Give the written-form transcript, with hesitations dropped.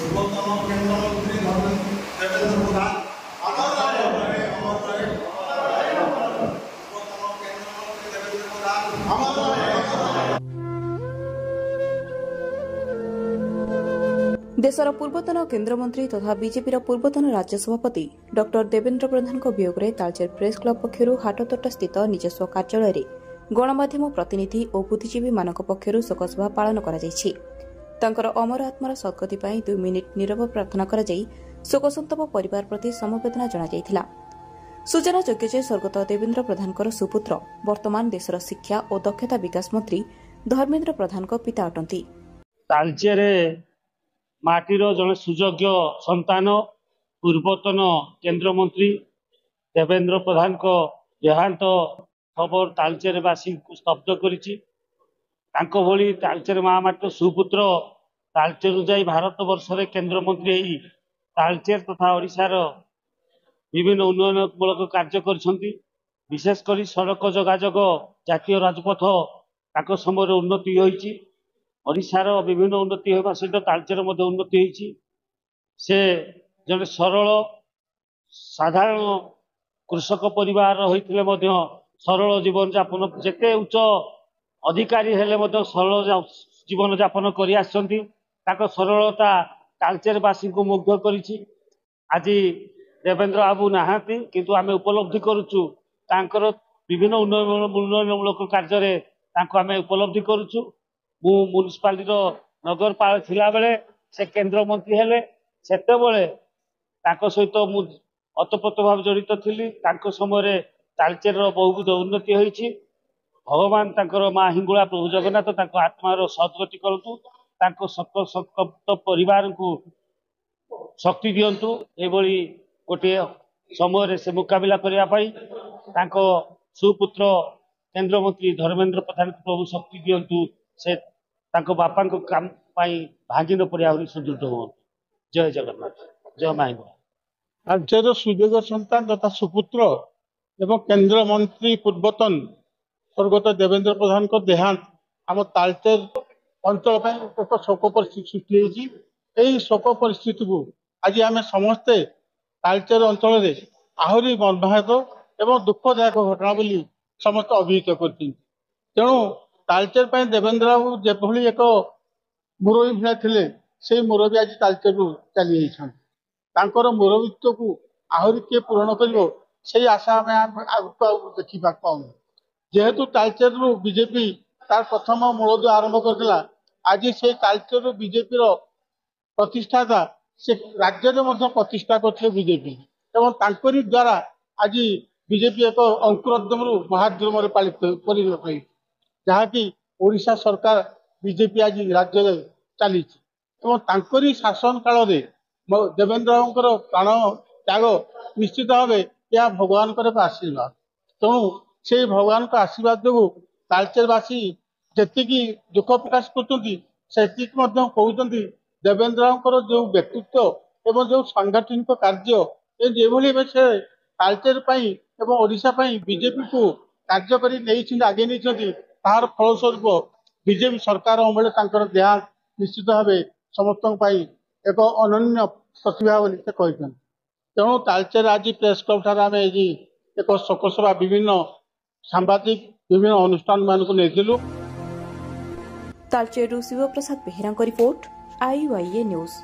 ପୂର୍ବତନ କେନ୍ଦ୍ରମନ୍ତ୍ରୀ ଦେବେନ୍ଦ୍ର ପ୍ରଧାନ देशर पूर्वतन केन्द्रमंत्री तथा बीजेपी पूर्वतन राज्य सभापति डॉक्टर देवेन्द्र प्रधान वियोग तालचेर प्रेस क्लब पक्षर हाटतोटा स्थित निजस्व कार्यालय गणमाध्यम प्रतिनिधि और बुद्धिजीवी मान पक्षर शोकसभा पालन कर अमर आत्मार सद्गति 2 मिनिट नीरव प्रार्थना कर शोकसंतप परिवार प्रति समवेदना जणाइला। सूचनायोग्य स्वर्गत देवेन्द्र प्रधान सुपुत्र वर्तमान देशर शिक्षा और दक्षता विकास मंत्री धर्मेन्द्र प्रधान पिता अटंती। माटीर जड़े सुयोग्य संतान पूर्वतन केन्द्रमंत्री देवेन्द्र प्रधान को देहांत खबर तालचेरवासी को स्तब्ध करिछि। तांको भली तालचेर महामाटी सुपुत्र तालचेर जाई भारत वर्ष रे केन्द्रमंत्री ही तालचेर तथा ओडिशार विभिन्न उन्नयनमूलक कार्य करिसंती। विशेषकर सड़क जोगाजोग जातीय राजपथ ताको समय उन्नति होइछि। ओडिशार विभिन्न उन्नति होगा सहित तालचेर मध्य उन्नति होइछि। से जने सरल साधारण कृषक परिवार होइथिले मध्य सरल जीवन यापन जेते उच्च अधिकारी हेले मध्य सरल जीवन यापन करि आछंती। ताको सरलता तालचेरवासी को मुग्ध करिछि। आज देवेन्द्र बाबू नाहांती किंतु आमे उपलब्धि करूछु तांकर विभिन्न उन्नयनमूलक कार्य रे तांको आमे उपलब्धि करूछु। मु म्युनिसिपालिटी नगरपाल थिला बेले से केंद्र मंत्री हेले सेते बेले ताको सहित मु अतप्रोत भाव जड़ित थिली। तांको समय रे तालचेर बहुत उन्नति होइछि। भगवान तांकर मां हिंगुला प्रभु जगन्नाथ तांको आत्मार सद्गति करतु। तांको सकल संतप्त परिवार को शक्ति दियंतु। एभली गोटे समय रे से मुकाबिला करिया पई तांको सुपुत्र केंद्र मंत्री धर्मेन्द्र प्रधान को प्रभु शक्ति दियंतु। से तांको बापा को काम पाई भांगी न पड़े आहरी सुदृढ़ हो। जय जगन्नाथ जय माहिंगुला। तालचेर सुयोग्य संतान तथा सुपुत्र एवं केंद्र मंत्री पूर्वतन स्वर्गत देवेन्द्र प्रधान को देहांत आम तालचेर अंचल एक शोक परिस्थिति सृष्टि होती। शोक परिस्थिति को आज आम समस्ते तालचेर अंचल में आहरी मर्माहत एवं दुखदायक घटना बोली समस्त अभिहित करते। तेणु तालचेर देवेन्द्र बाबू जेभली एक मुरबी भा थे से मुरबी आज तालचेर चली जाकर मुरबीत्व को आहरी किए पूरण कर आशा आगे देखा पाऊँ। जेहेतु तालचेर बीजेपी तार प्रथम मूलदुआ आरंभ करथिला। आज से तालचेर बीजेपी प्रतिष्ठाता से राज्य में प्रतिष्ठा करथिले बीजेपी एवं तांकरी द्वारा आज बीजेपी एक अंकुरोद्यम महाद्यम परिणत होई जहाँकि ओडिशा सरकार बीजेपी आज राज्य में चली तांकरी शासन काल में देवेन्द्र बाबू प्राण त्याग निश्चित भाव यह भगवान आशीर्वाद। तेणु से भगवान का आशीर्वाद जो तालचेरवासी जी दुख प्रकाश कर देवेन्द्र बाबू जो व्यक्तित्व एवं जो सांगठनिक कार्य से तालचेर एवं ओडिशा बीजेपी को कार्य कर आगे नहीं तार फलस्वरूप बीजेपी सरकार अमले देहांत निश्चित भाव समस्त एक अनन्य प्रतिभा बोली से कहते। तेणु तालचेर आज प्रेस क्लब ठार आम एक शोकसभा विभिन्न सांबादिक विभिन्न अनुष्ठान मान को नहीं। Talcher Shivprasad Behera report IYA news.